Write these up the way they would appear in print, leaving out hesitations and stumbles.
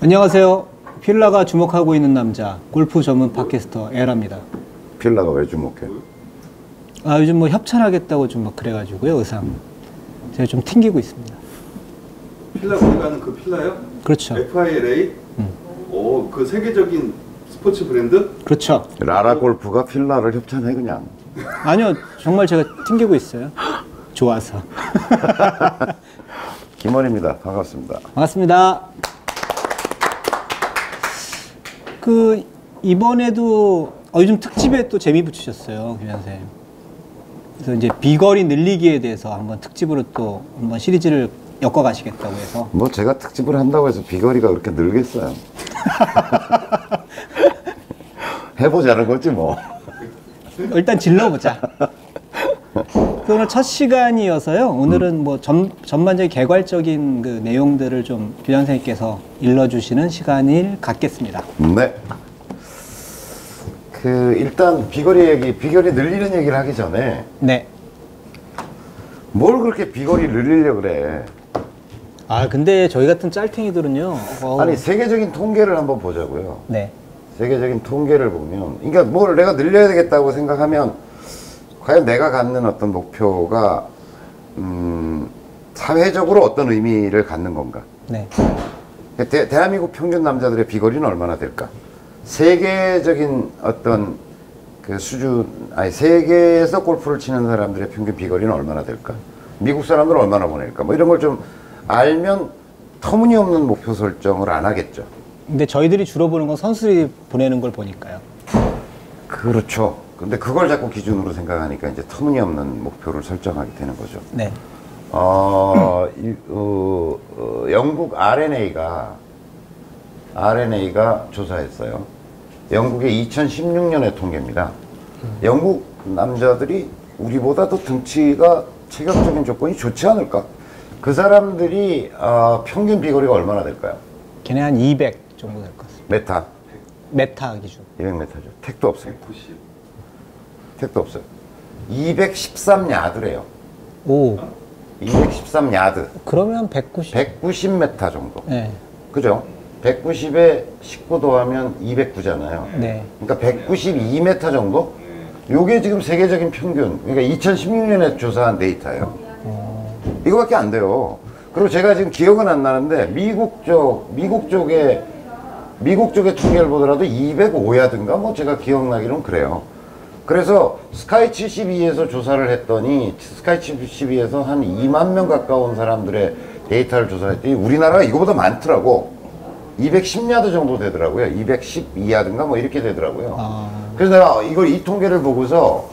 안녕하세요. 필라가 주목하고 있는 남자, 골프 전문 팟캐스터 에라입니다. 필라가 왜 주목해? 요즘 뭐 협찬하겠다고 좀 막 그래가지고요, 의상. 제가 좀 튕기고 있습니다. 필라 우리 가는 그 필라요? 그렇죠. FILA? 오, 그 세계적인 스포츠 브랜드? 그렇죠. 라라 골프가 필라를 협찬해 그냥. 아니요, 정말 제가 튕기고 있어요. 좋아서. 김원입니다. 반갑습니다. 반갑습니다. 이번에도 요즘 특집에 또 재미 붙이셨어요, 김 선생님. 그래서 이제 비거리 늘리기에 대해서 한번 특집으로 또 한번 시리즈를 엮어가시겠다고 해서. 뭐 제가 특집을 한다고 해서 비거리가 그렇게 늘겠어요. 해보자는 거지 뭐. 일단 질러보자. 오늘 첫 시간이어서요. 오늘은 뭐 전반적인 개괄적인 그 내용들을 좀 규현 선생님께서 일러주시는 시간을 갖겠습니다. 네. 일단 비거리 늘리는 얘기를 하기 전에. 네. 뭘 그렇게 비거리 늘리려고 그래? 근데 저희 같은 짤탱이들은요. 아니, 세계적인 통계를 한번 보자고요. 네. 세계적인 통계를 보면, 그러니까 뭘 내가 늘려야 되겠다고 생각하면, 과연 내가 갖는 어떤 목표가 사회적으로 어떤 의미를 갖는 건가? 네. 대한민국 평균 남자들의 비거리는 얼마나 될까? 세계적인 어떤 그 수준, 세계에서 골프를 치는 사람들의 평균 비거리는 얼마나 될까? 미국 사람들은 얼마나 보낼까? 뭐 이런 걸 좀 알면 터무니없는 목표 설정을 안 하겠죠. 근데 저희들이 주로 보는 건 선수들이 보내는 걸 보니까요. 그렇죠. 근데 그걸 자꾸 기준으로 생각하니까 이제 터무니없는 목표를 설정하게 되는 거죠. 네. 영국 RNA가 조사했어요. 영국의 2016년의 통계입니다. 영국 남자들이 우리보다 더 등치가 체격적인 조건이 좋지 않을까? 그 사람들이 평균 비거리가 얼마나 될까요? 걔네 한 200 정도 될 것 같습니다. 메타 기준. 200m죠. 택도 없어요. 190. 택도 없어요. 213야드래요. 오. 213야드. 그러면 190. 190m 정도. 네. 그죠? 190에 19 더하면 209잖아요. 네. 그러니까 192m 정도? 요게 지금 세계적인 평균. 그러니까 2016년에 조사한 데이터예요. 이거밖에 안 돼요. 그리고 제가 지금 기억은 안 나는데 미국 쪽의 통계를 보더라도 205야드인가 뭐 제가 기억나기로는 그래요. 그래서 스카이 72에서 조사를 했더니 스카이 72에서 한 2만 명 가까운 사람들의 데이터를 조사했더니 우리나라가 이거보다 많더라고. 210야드 정도 되더라고요. 212야드인가 뭐 이렇게 되더라고요. 그래서 내가 이 통계를 보고서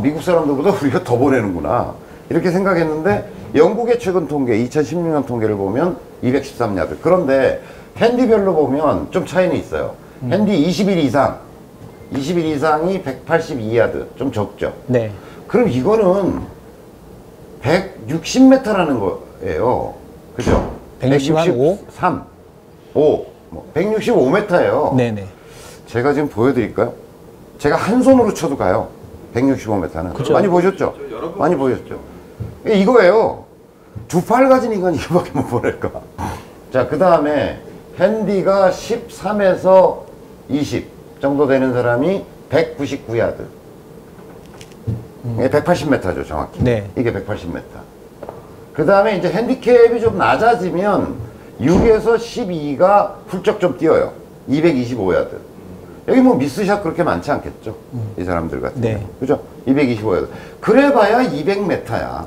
미국 사람들보다 우리가 더 보내는구나 이렇게 생각했는데 영국의 최근 통계 2016년 통계를 보면 213야드. 그런데 핸디별로 보면 좀 차이는 있어요. 핸디 21 이상이 182야드. 좀 적죠. 네. 그럼 이거는 160m라는 거예요. 그죠? 163? 165m예요. 네네. 제가 지금 보여드릴까요? 제가 한 손으로 쳐도 가요. 165m는. 그죠? 많이 보셨죠? 많이 보셨죠? 이거예요. 두 팔 가진 인간이 이거밖에 못 보낼까? 자, 그 다음에 핸디가 13에서 20 정도 되는 사람이 199야드. 180m죠, 정확히. 네. 이게 180m. 그 다음에 이제 핸디캡이 좀 낮아지면 6에서 12가 훌쩍 좀 뛰어요. 225야드. 여기 뭐 미스샷 그렇게 많지 않겠죠? 이 사람들 같은 경우. 네. 그죠? 225야드. 그래봐야 200m야.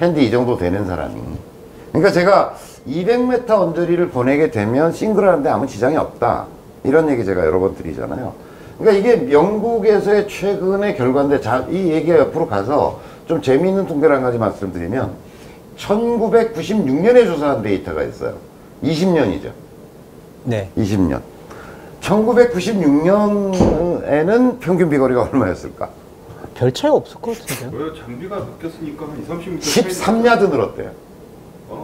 핸디 이 정도 되는 사람이. 그러니까 제가 200m 언저리를 보내게 되면 싱글하는데 아무 지장이 없다. 이런 얘기 제가 여러 번 드리잖아요. 그러니까 이게 영국에서의 최근의 결과인데, 이 얘기가 옆으로 가서 좀 재미있는 통계를 한 가지 말씀드리면, 1996년에 조사한 데이터가 있어요. 20년이죠. 네. 20년. 1996년에는 평균 비거리가 얼마였을까? 별 차이가 없을 것 같은데요? 왜 장비가 바뀌었으니까 한 2, 30m 13야드 늘었대요.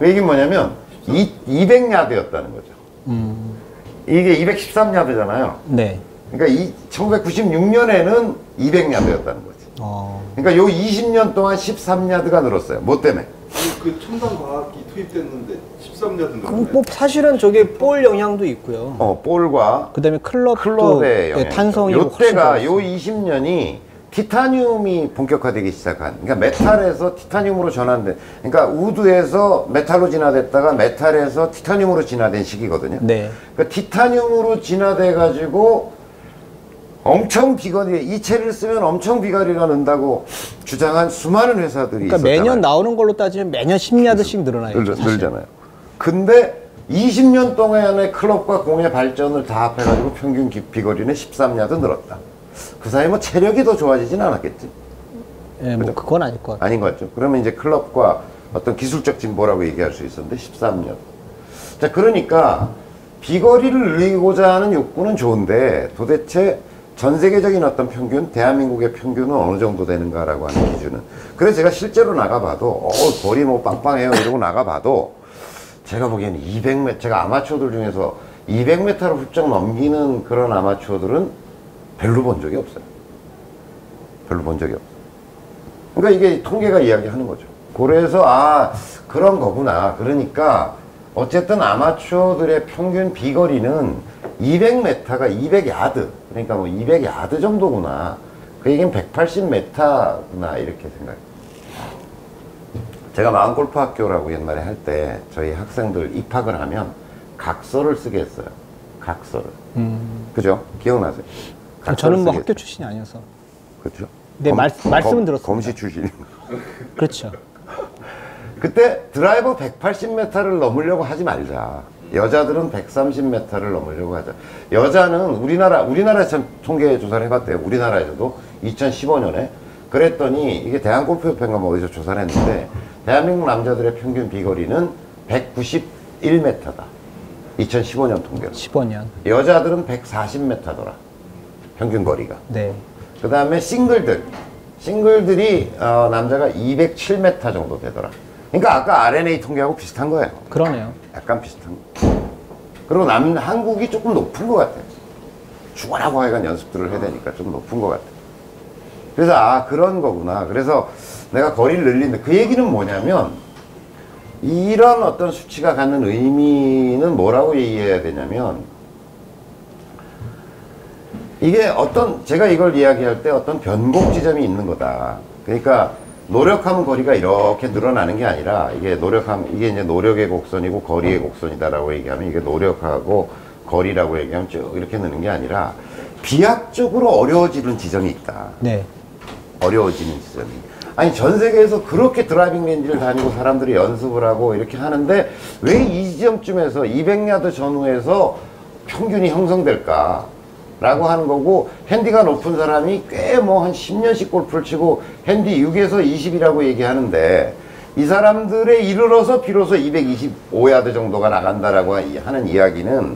이게 뭐냐면 200야드였다는 거죠. 이게 213야드잖아요. 네. 그러니까 1996년에는 200야드였다는 거지. 그러니까 요 20년 동안 13야드가 늘었어요. 뭐 때문에? 아니 그 첨단 과학이 투입됐는데 13야드 뭐 사실은 저게 볼 영향도 있고요. 볼과 그다음에 클럽의 영향. 탄성이 요때가 요 20년이 티타늄이 본격화되기 시작한, 그러니까 메탈에서 티타늄으로 전환된, 그러니까 우드에서 메탈로 진화됐다가 메탈에서 티타늄으로 진화된 시기거든요. 네. 그러니까 티타늄으로 진화돼 가지고 엄청 비거리, 이 채를 쓰면 엄청 비거리가 는다고 주장한 수많은 회사들이 그러니까 있었잖아요. 매년 나오는 걸로 따지면 매년 10야드씩 늘어나요. 늘잖아요. 근데 20년 동안의 클럽과 공의 발전을 다 합해가지고 평균 비거리는 13야드 늘었다. 그 사이 뭐 체력이 더 좋아지진 않았겠지. 예, 뭐 그건 아닐 것 같아요. 아닌 것 같죠. 그러면 이제 클럽과 어떤 기술적 진보라고 얘기할 수 있었는데 13년. 자, 그러니까 비거리를 늘리고자 하는 욕구는 좋은데 도대체 전 세계적인 어떤 평균, 대한민국의 평균은 어느 정도 되는가라고 하는 기준은. 그래서 제가 실제로 나가봐도 거리 뭐 빵빵해요 이러고 나가봐도 제가 보기에는 200m, 제가 아마추어들 중에서 200m를 훌쩍 넘기는 그런 아마추어들은 별로 본 적이 없어요. 별로 본 적이 없어요. 그러니까 이게 통계가 이야기하는 거죠. 그래서 그런 거구나. 그러니까 어쨌든 아마추어들의 평균 비거리는 200m가 200야드, 그러니까 뭐 200야드 정도구나. 그 얘기는 180m구나 이렇게 생각해요. 제가 마음골프학교라고 옛날에 할 때 저희 학생들 입학을 하면 각서를 쓰게 했어요. 각서를. 그죠? 기억나세요? 저는 뭐 쓰게 학교 출신이 아니어서. 그렇죠? 네, 말씀은 들었습니다. 검시 출신. 그렇죠. 그때 드라이버 180m를 넘으려고 하지 말자. 여자들은 130m를 넘으려고 하자. 여자는 우리나라에 참 통계 조사를 해봤대요. 우리나라에서도 2015년에. 그랬더니 이게 대한골프협회인가 뭐 어디서 조사를 했는데 대한민국 남자들의 평균 비거리는 191m다. 2015년 통계로. 15년. 여자들은 140m더라. 평균 거리가. 네. 그 다음에 싱글들이 남자가 207m 정도 되더라. 그러니까 아까 RNA 통계하고 비슷한 거예요. 그러네요. 약간 비슷한 거. 그리고 한국이 조금 높은 것 같아요. 죽어라고 하여간 연습들을 해야 되니까 좀 높은 것 같아요. 그래서 그런 거구나. 그래서 내가 거리를 늘린다. 그 얘기는 뭐냐면 이런 어떤 수치가 갖는 의미는 뭐라고 이해해야 되냐면 이게 제가 이걸 이야기할 때 어떤 변곡 지점이 있는 거다. 그러니까 노력하면 거리가 이렇게 늘어나는 게 아니라 이게 이제 노력의 곡선이고 거리의 곡선이다라고 얘기하면 이게 노력하고 거리라고 얘기하면 쭉 이렇게 느는 게 아니라 비약적으로 어려워지는 지점이 있다. 네. 어려워지는 지점이. 아니 전 세계에서 그렇게 드라이빙 렌지를 다니고 사람들이 연습을 하고 이렇게 하는데 왜 이 지점쯤에서 200야드 전후에서 평균이 형성될까? 라고 하는 거고, 핸디가 높은 사람이 꽤 뭐 한 10년씩 골프를 치고 핸디 6에서 20이라고 얘기하는데 이 사람들에 이르러서 비로소 225야드 정도가 나간다라고 하는 이야기는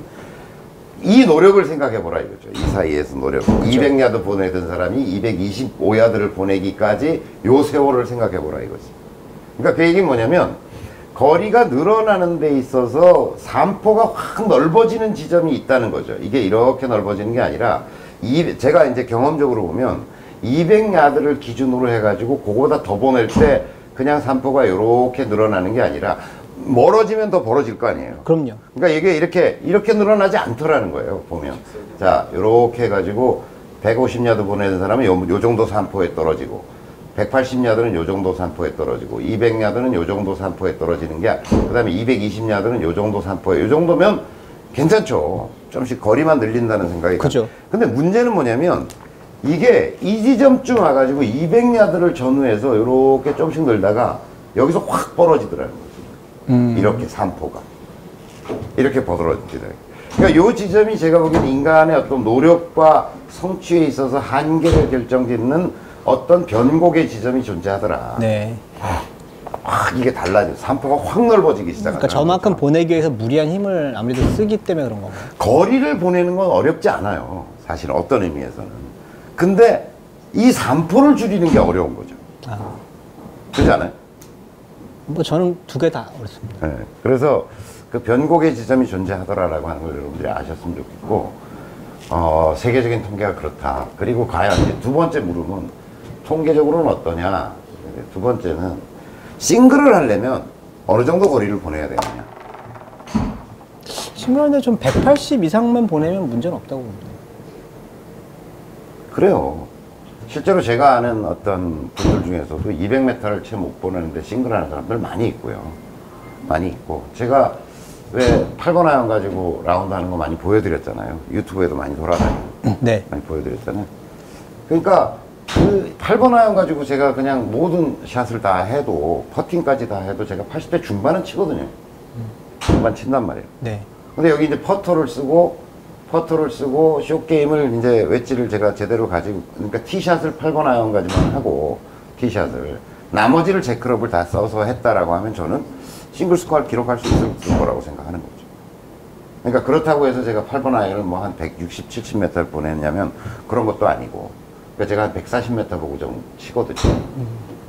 이 노력을 생각해 보라 이거죠. 이 사이에서 노력. 그렇죠. 200야드 보내던 사람이 225야드를 보내기까지 요 세월을 생각해 보라 이거지. 그러니까 그 얘기는 뭐냐면 거리가 늘어나는 데 있어서 산포가 확 넓어지는 지점이 있다는 거죠. 이게 이렇게 넓어지는 게 아니라 제가 이제 경험적으로 보면 200야드를 기준으로 해가지고 그거보다 더 보낼 때 그냥 산포가 이렇게 늘어나는 게 아니라 멀어지면 더 벌어질 거 아니에요. 그럼요. 그러니까 이게 이렇게 늘어나지 않더라는 거예요. 보면 자 이렇게 해가지고 150야드 보내는 사람은 요 정도 산포에 떨어지고 180야드는 요 정도 산포에 떨어지고 200야드는 요 정도 산포에 떨어지는 게, 그 다음에 220야드는 요 정도 산포에, 요 정도면 괜찮죠. 좀씩 거리만 늘린다는 생각이. 그죠. 근데 문제는 뭐냐면 이게 이 지점쯤 와가지고 200야드를 전후해서 이렇게 좀씩 늘다가 여기서 확 벌어지더라는 거죠. 이렇게 산포가 이렇게 벌어지더라고요. 그러니까 요 지점이 제가 보기엔 인간의 어떤 노력과 성취에 있어서 한계를 결정짓는 어떤 변곡의 지점이 존재하더라. 네. 확 이게 달라져. 산포가 확 넓어지기 시작한다. 그러니까 저만큼 보내기 위해서 무리한 힘을 아무래도 쓰기 때문에 그런 건가요? 거리를 보내는 건 어렵지 않아요. 사실 어떤 의미에서는. 근데 이 산포를 줄이는 게 어려운 거죠. 그렇지 않아요? 뭐 저는 두 개 다 어렵습니다. 네. 그래서 그 변곡의 지점이 존재하더라라고 하는 걸 여러분들이 아셨으면 좋겠고, 세계적인 통계가 그렇다. 그리고 과연 이제 두 번째 물음은 통계적으로는 어떠냐? 두 번째는 싱글을 하려면 어느 정도 거리를 보내야 되느냐? 싱글한데 좀 180 이상만 보내면 문제는 없다고 봅니다. 그래요. 실제로 제가 아는 어떤 분들 중에서도 200m를 채 못 보내는데 싱글 하는 사람들 많이 있고요. 많이 있고. 제가 왜 8번 아이언 가지고 라운드 하는 거 많이 보여드렸잖아요. 유튜브에도 많이 돌아다니고. 네. 많이 보여드렸잖아요. 그러니까 그 8번 아이언 가지고 제가 그냥 모든 샷을 다 해도, 퍼팅까지 다 해도 제가 80대 중반은 치거든요. 중반 친단 말이에요. 네. 근데 여기 이제 퍼터를 쓰고 숏게임을 이제 웨지를 제가 제대로 가지고, 그러니까 티샷을 8번 아이언 가지만 하고, 티샷을 나머지를 제 클럽을 다 써서 했다라고 하면 저는 싱글 스코어를 기록할 수 있을 거라고 생각하는 거죠. 그러니까 그렇다고 해서 제가 8번 아이언을 뭐 한 160, 70m를 보냈냐면 그런 것도 아니고, 그러니까 제가 한 140m 보고 좀 치거든요.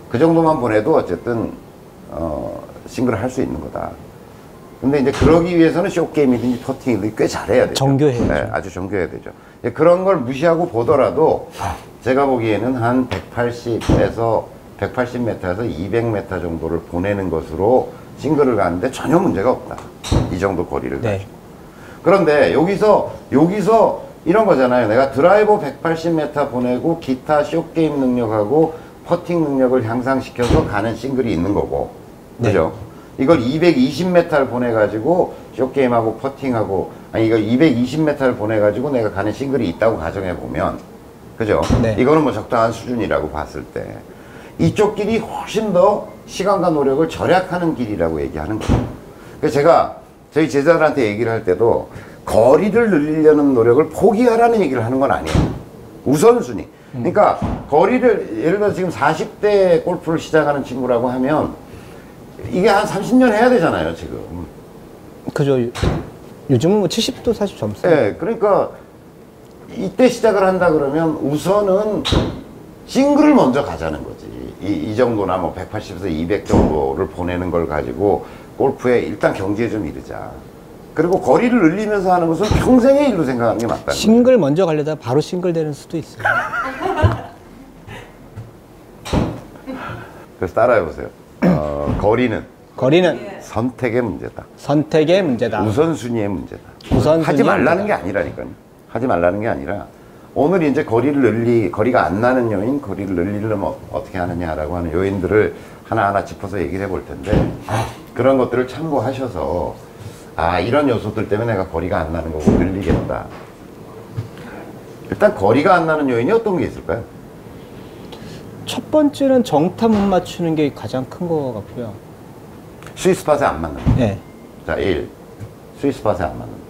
그 정도만 보내도 어쨌든 싱글을 할 수 있는 거다. 근데 이제 그러기 위해서는 숏게임이든지 퍼팅이든지 꽤 잘해야 되죠. 정교해야죠. 네, 아주 정교해야 되죠. 그런 걸 무시하고 보더라도 제가 보기에는 한 180에서 180m에서 200m 정도를 보내는 것으로 싱글을 가는데 전혀 문제가 없다. 이 정도 거리를 네. 가지고. 그런데 여기서 이런 거잖아요. 내가 드라이버 180m 보내고 기타 숏게임 능력하고 퍼팅 능력을 향상시켜서 가는 싱글이 있는 거고. 네. 그죠? 이걸 220m를 보내가지고 숏게임하고 퍼팅하고, 아니 이걸 220m를 보내가지고 내가 가는 싱글이 있다고 가정해보면, 그죠? 네. 이거는 뭐 적당한 수준이라고 봤을 때 이쪽 길이 훨씬 더 시간과 노력을 절약하는 길이라고 얘기하는 거예요. 그래서 제가 저희 제자들한테 얘기를 할 때도 거리를 늘리려는 노력을 포기하라는 얘기를 하는 건 아니에요. 우선순위. 그러니까 거리를, 예를 들어서 지금 40대 골프를 시작하는 친구라고 하면 이게 한 30년 해야 되잖아요, 지금. 그죠. 요즘은 뭐 70도 사실 젊습니다. 네, 그러니까 이때 시작을 한다 그러면 우선은 싱글을 먼저 가자는 거지. 이 정도나 뭐 180에서 200 정도를 보내는 걸 가지고 골프에 일단 경지에 좀 이르자. 그리고 거리를 늘리면서 하는 것은 평생의 일로 생각하는 게 맞다. 싱글 먼저 가려다 바로 싱글 되는 수도 있어요. 그래서 따라해보세요. 거리는 선택의 문제다. 선택의 문제다. 우선순위의 문제다. 우선순위의 하지 말라는 문제다. 게 아니라니까요. 하지 말라는 게 아니라, 오늘 이제 거리가 안 나는 요인, 거리를 늘리려면 어떻게 하느냐라고 하는 요인들을 하나하나 짚어서 얘기를 해볼 텐데, 그런 것들을 참고하셔서, 이런 요소들 때문에 내가 거리가 안 나는 거고 늘리겠다. 일단 거리가 안 나는 요인이 어떤 게 있을까요? 첫 번째는 정타 못 맞추는 게 가장 큰 거 같고요. 스윗스팟에 안 맞는다. 네. 자, 1. 스윗스팟에 안 맞는다.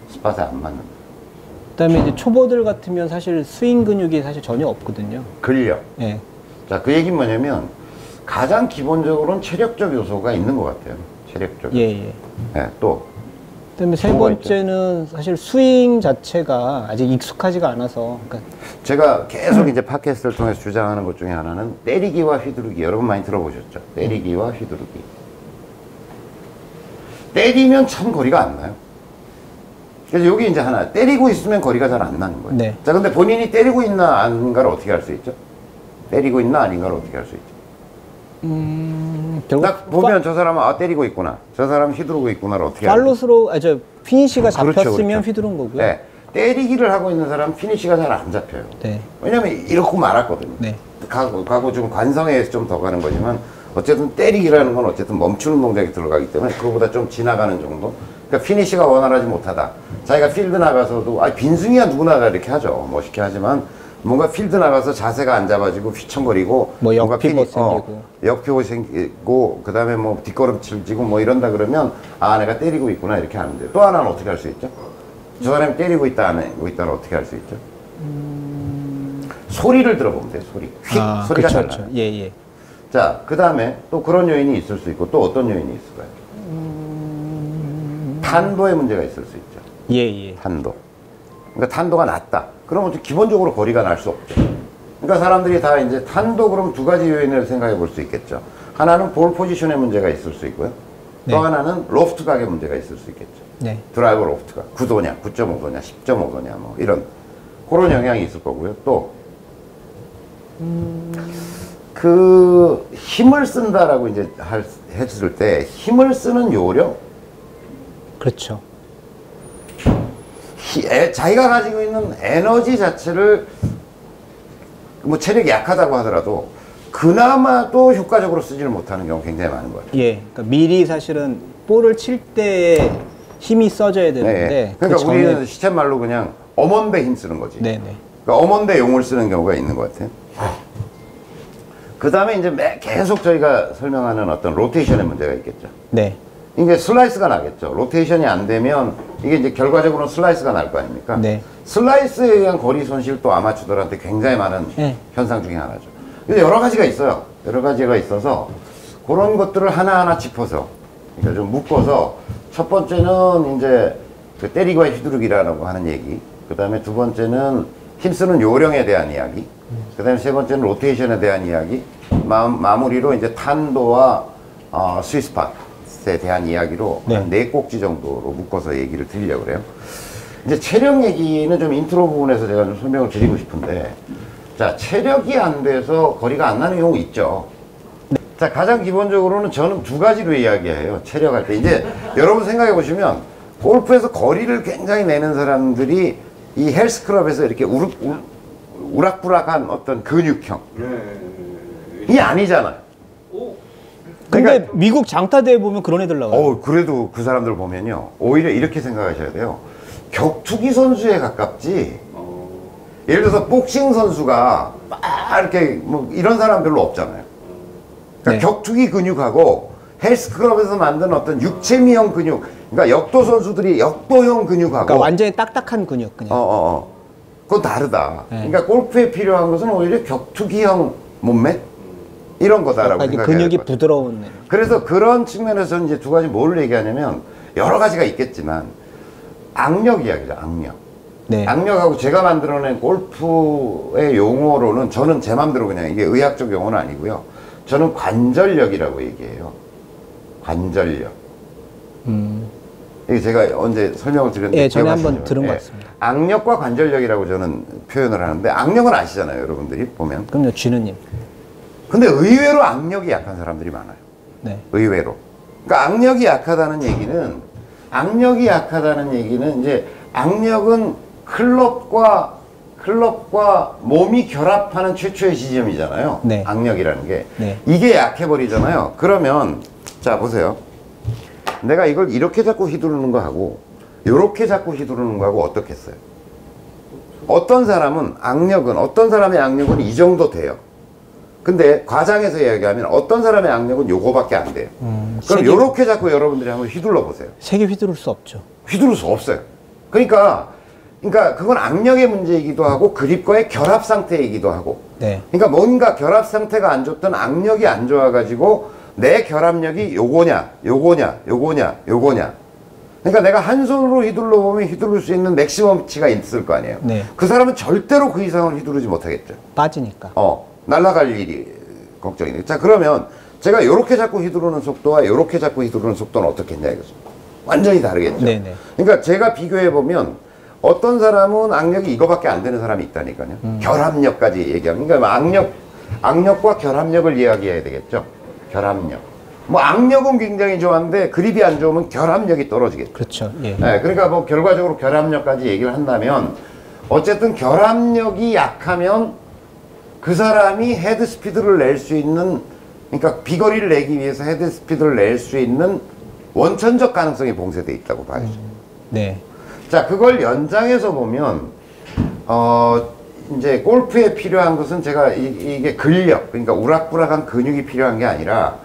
스팟에 안 맞는다. 그다음에 이제 초보들 같으면 사실 스윙 근육이 사실 전혀 없거든요. 근력. 예. 자, 그 얘기는 뭐냐면 가장 기본적으로는 체력적 요소가 있는 것 같아요. 체력적. 예. 네, 또 그다음에 세 뭐가 번째는 사실 스윙 자체가 아직 익숙하지가 않아서. 그러니까 제가 계속 이제 팟캐스트를 통해서 주장하는 것 중에 하나는 때리기와 휘두르기. 여러분 많이 들어보셨죠? 때리기와 휘두르기. 때리면 참 거리가 안 나요. 그래서 여기 이제 하나, 때리고 있으면 거리가 잘 안 나는 거예요. 네. 자, 근데 본인이 때리고 있나 아닌가를 어떻게 할 수 있죠? 때리고 있나 아닌가를 어떻게 할 수 있죠? 결국 딱 보면 저 사람은 때리고 있구나, 저 사람은 휘두르고 있구나를 어떻게 알죠? 팔로스로 피니시가 그렇죠, 잡혔으면 그렇죠. 휘두른 거고요. 네. 때리기를 하고 있는 사람은 피니시가 잘 안 잡혀요. 네. 왜냐면 이렇게 말았거든요. 네. 가고 좀 관성에 좀 더 가는 거지만, 어쨌든 때리기라는 건 어쨌든 멈추는 동작이 들어가기 때문에 그거보다 좀 지나가는 정도. 그러니까 피니시가 원활하지 못하다. 자기가 필드 나가서도 빈승이야 누구나 다 이렇게 하죠. 멋있게 하지만 뭔가 필드 나가서 자세가 안 잡아지고 휘청거리고 뭐 뭔가 역피봇 생기고 역피봇 생기고 그다음에 뭐 뒷걸음질 지고 뭐 이런다 그러면 내가 때리고 있구나 이렇게 하는데, 또 하나는 어떻게 할 수 있죠? 저 사람이 때리고 있다 안 하고 있다는 어떻게 할 수 있죠? 소리를 들어보면 돼요. 소리. 휙 소리가 잘 나요. 예. 자, 그 다음에 또 그런 요인이 있을 수 있고, 또 어떤 요인이 있을까요? 탄도의 문제가 있을 수 있죠. 예. 탄도. 그러니까 탄도가 낮다. 그러면 기본적으로 거리가 날 수 없죠. 그러니까 사람들이 다 이제 탄도, 그럼 두 가지 요인을 생각해 볼 수 있겠죠. 하나는 볼 포지션의 문제가 있을 수 있고요. 또 네. 하나는 로프트 각의 문제가 있을 수 있겠죠. 네. 드라이버 로프트가 9도냐, 9.5도냐, 10.5도냐, 뭐 이런 그런 영향이 있을 거고요. 또 그 힘을 쓴다라고 이제 했을 때 힘을 쓰는 요령, 그렇죠. 자기가 가지고 있는 에너지 자체를 뭐 체력이 약하다고 하더라도 그나마도 효과적으로 쓰지를 못하는 경우 굉장히 많은 거예요. 예, 그러니까 미리 사실은 볼을 칠 때에 힘이 써져야 되는데 네. 그러니까 그 전에- 우리는 시쳇말로 그냥 엄원대 힘 쓰는 거지. 네네. 그러니까 엄원대 용을 쓰는 경우가 있는 것 같아요. 그 다음에 이제 계속 저희가 설명하는 어떤 로테이션의 문제가 있겠죠. 네. 이게 슬라이스가 나겠죠. 로테이션이 안 되면 이게 이제 결과적으로는 슬라이스가 날 거 아닙니까? 네. 슬라이스에 의한 거리 손실도 아마추어들한테 굉장히 많은 네. 현상 중에 하나죠. 근데 여러 가지가 있어요. 여러 가지가 있어서 그런 것들을 하나하나 짚어서 그러니까 좀 묶어서 첫 번째는 이제 그 때리기와 휘두르기라고 하는 얘기, 그 다음에 두 번째는 힘쓰는 요령에 대한 이야기, 그 다음에 세 번째는 로테이션에 대한 이야기, 마무리로 이제 탄도와 스위스팟에 대한 이야기로 네. 한 4꼭지 정도로 묶어서 얘기를 드리려고 그래요. 이제 체력 얘기는 좀 인트로 부분에서 제가 좀 설명을 드리고 싶은데, 자, 체력이 안 돼서 거리가 안 나는 경우 있죠. 자, 가장 기본적으로는 저는 두 가지로 이야기해요. 체력할 때. 이제 여러분 생각해 보시면 골프에서 거리를 굉장히 내는 사람들이 이 헬스클럽에서 이렇게 우락부락한 어떤 근육형. 이 아니잖아요. 근데 그러니까- 미국 장타대회 보면 그런 애들 나와요. 그래도 그 사람들 보면요. 오히려 이렇게 생각하셔야 돼요. 격투기 선수에 가깝지. 예를 들어서 복싱 선수가 막 이렇게 뭐 이런 사람 별로 없잖아요. 그러니까 네. 격투기 근육하고 헬스클럽에서 만든 어떤 육체미형 근육, 그러니까 역도 선수들이 역도형 근육하고 그러니까 완전히 딱딱한 근육 그냥. 그건 다르다. 네. 그러니까 골프에 필요한 것은 오히려 격투기형 몸매 이런 거다라고 약간 이렇게 생각해야 근육이 될 것 같아요. 부드러운 애. 그래서 그런 측면에서 이제 두 가지 뭘 얘기하냐면 여러 가지가 있겠지만 악력 이야기죠. 악력. 네. 악력하고 제가 만들어낸 골프의 용어로는 저는 제 맘대로 그냥 이게 의학적 용어는 아니고요. 저는 관절력이라고 얘기해요. 관절력. 이게 제가 언제 설명을 드렸는데 예, 전에 한번 기억하시죠? 들은 것 같습니다. 악력과 관절력이라고 저는 표현을 하는데 악력은 아시잖아요. 여러분들이 보면. 그럼요, 쥐누님. 근데 의외로 악력이 약한 사람들이 많아요. 네. 의외로. 그러니까 악력이 약하다는 얘기는 이제 악력은 클럽과 몸이 결합하는 최초의 지점이잖아요. 네. 악력이라는 게. 네. 이게 약해버리잖아요. 그러면 자 보세요. 내가 이걸 이렇게 자꾸 휘두르는 거 하고 이렇게 자꾸 휘두르는 거 하고 어떻겠어요? 어떤 사람의 악력은 이 정도 돼요. 근데 과장해서 이야기하면 어떤 사람의 악력은 요거밖에 안 돼요. 그럼 세게- 요렇게 자꾸 여러분들이 한번 휘둘러 보세요. 세게 휘두를 수 없죠. 휘두를 수 없어요. 그러니까 그건 악력의 문제이기도 하고 그립과의 결합 상태이기도 하고. 네. 그러니까 뭔가 결합 상태가 안 좋든 악력이 안 좋아가지고 내 결합력이 요거냐. 그러니까 내가 한 손으로 휘둘러 보면 휘두를 수 있는 맥시멈치가 있을 거 아니에요. 네. 그 사람은 절대로 그 이상을 휘두르지 못하겠죠. 빠지니까. 날아갈 일이 걱정이네. 자, 그러면 제가 요렇게 자꾸 휘두르는 속도와 요렇게 자꾸 휘두르는 속도는 어떻겠냐 이거죠. 완전히 다르겠죠. 네네. 그러니까 제가 비교해보면 어떤 사람은 악력이 이거밖에 안 되는 사람이 있다니까요. 결합력까지 얘기하면. 그러니까 악력과 결합력을 이야기해야 되겠죠. 결합력. 뭐 악력은 굉장히 좋았는데 그립이 안 좋으면 결합력이 떨어지겠죠. 그렇죠. 예. 네, 그러니까 뭐 결과적으로 결합력까지 얘기를 한다면 어쨌든 결합력이 약하면 그 사람이 헤드 스피드를 낼 수 있는, 그러니까 비거리를 내기 위해서 헤드 스피드를 낼 수 있는 원천적 가능성이 봉쇄되어 있다고 봐야죠. 네. 자, 그걸 연장해서 보면 이제 골프에 필요한 것은 제가 이게 근력, 그러니까 우락부락한 근육이 필요한 게 아니라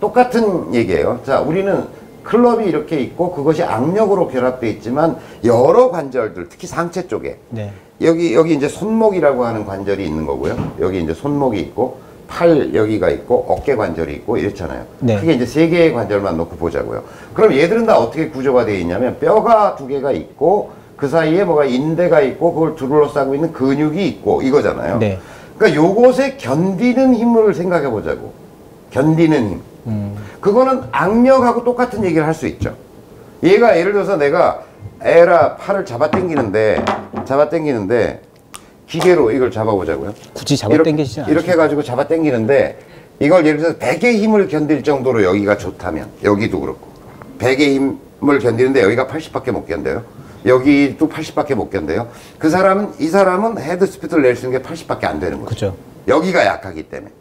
똑같은 얘기예요. 자, 우리는 클럽이 이렇게 있고 그것이 악력으로 결합되어 있지만 여러 관절들, 특히 상체 쪽에 네. 여기 이제 손목이라고 하는 관절이 있는 거고요. 여기 이제 손목이 있고 팔 여기가 있고 어깨 관절이 있고 이렇잖아요. 네. 크게 이제 3개의 관절만 놓고 보자고요. 그럼 얘들은 다 어떻게 구조가 되어 있냐면 뼈가 2개가 있고 그 사이에 뭐가 인대가 있고 그걸 둘러싸고 있는 근육이 있고 이거잖아요. 네. 그러니까 요것에 견디는 힘을 생각해 보자고. 견디는 힘. 그거는 악력하고 똑같은 얘기를 할 수 있죠. 얘가 예를 들어서 내가 팔을 잡아당기는데 기계로 이걸 잡아보자고요. 굳이 잡아 당기시지 않아요. 이렇게 해가지고 잡아 당기는데 이걸 예를 들어서 100의 힘을 견딜 정도로 여기가 좋다면 여기도 그렇고 100의 힘을 견디는데 여기가 80밖에 못 견뎌요. 여기도 80밖에 못 견뎌요. 이 사람은 헤드 스피드를 낼 수 있는 게 80밖에 안 되는 거죠. 그죠. 여기가 약하기 때문에.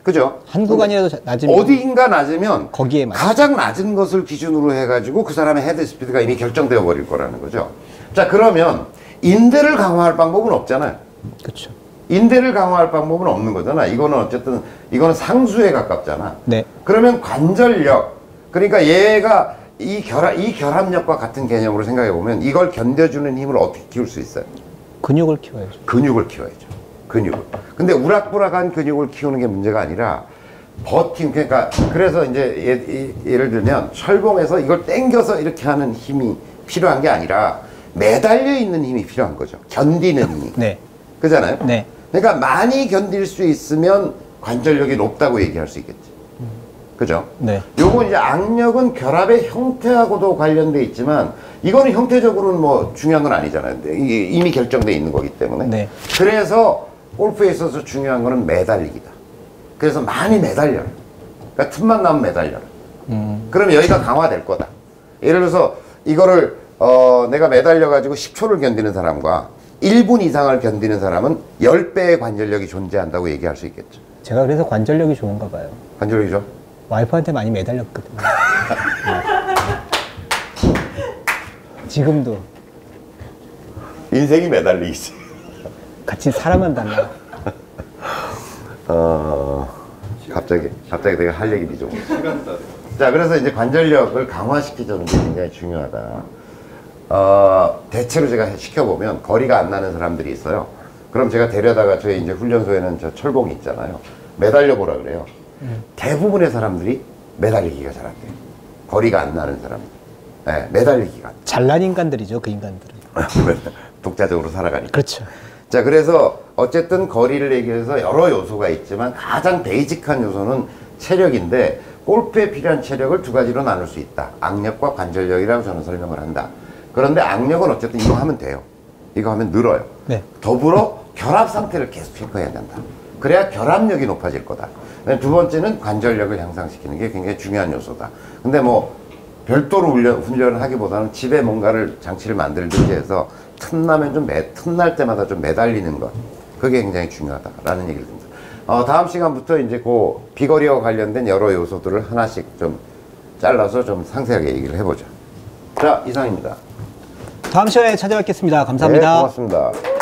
그죠? 한 구간이라도 낮으면 어디인가 낮으면 거기에 맞 가장 낮은 것을 기준으로 해가지고 그 사람의 헤드 스피드가 이미 결정되어 버릴 거라는 거죠. 자, 그러면 인대를 강화할 방법은 없잖아요. 그렇죠. 인대를 강화할 방법은 없는 거잖아. 이거는 어쨌든 이거는 상수에 가깝잖아. 네. 그러면 관절력, 그러니까 얘가 이 결합력과 같은 개념으로 생각해 보면 이걸 견뎌주는 힘을 어떻게 키울 수 있어요? 근육을 키워야죠. 근육을 키워야죠. 근육을. 근데 우락부락한 근육을 키우는 게 문제가 아니라 그러니까 그래서 이제 예를 들면 철봉에서 이걸 당겨서 이렇게 하는 힘이 필요한 게 아니라 매달려 있는 힘이 필요한 거죠. 견디는 힘이. 네. 그잖아요. 네. 그러니까 많이 견딜 수 있으면 관절력이 높다고 얘기할 수 있겠지. 그죠? 네. 요거 이제 악력은 결합의 형태하고도 관련돼 있지만 이거는 형태적으로는 뭐 중요한 건 아니잖아요. 이게 이미 결정돼 있는 거기 때문에. 네. 그래서 골프에 있어서 중요한 거는 매달리기다. 그래서 많이 매달려라. 그러니까 틈만 나면 매달려라. 그럼 여기가 강화될 거다. 예를 들어서 이거를 내가 매달려가지고 10초를 견디는 사람과 1분 이상을 견디는 사람은 10배의 관절력이 존재한다고 얘기할 수 있겠죠. 제가 그래서 관절력이 좋은가 봐요. 관절력이죠? 와이프한테 많이 매달렸거든요. 지금도 인생이 매달리기지. 같이 사람만 달라. 갑자기 내가 할 얘기도 좀. 시간 따. 자, 그래서 이제 관절력을 강화시키자는 게 굉장히 중요하다. 대체로 제가 시켜보면 거리가 안 나는 사람들이 있어요. 그럼 제가 데려다가 저희 이제 훈련소에는 저 철봉이 있잖아요. 매달려 보라 그래요. 대부분의 사람들이 매달리기가 잘 안 돼요. 거리가 안 나는 사람들. 네, 매달리기가 안 돼요. 잘난 인간들이죠, 그 인간들은. 독자적으로 살아가니까. 그렇죠. 자, 그래서 어쨌든 거리를 얘기해서 여러 요소가 있지만 가장 베이직한 요소는 체력인데 골프에 필요한 체력을 두 가지로 나눌 수 있다. 악력과 관절력이라고 저는 설명을 한다. 그런데 악력은 어쨌든 이거 하면 돼요. 이거 하면 늘어요. 네. 더불어 결합 상태를 계속 체크해야 된다. 그래야 결합력이 높아질 거다. 두 번째는 관절력을 향상시키는 게 굉장히 중요한 요소다. 근데 뭐 별도로 훈련을 하기보다는 집에 뭔가를 장치를 만들든지 해서 틈날 때마다 좀 매달리는 것, 그게 굉장히 중요하다라는 얘기를 듭니다. 다음 시간부터 이제 그 비거리와 관련된 여러 요소들을 하나씩 좀 잘라서 좀 상세하게 얘기를 해보죠. 자, 이상입니다. 다음 시간에 찾아뵙겠습니다. 감사합니다. 네, 고맙습니다.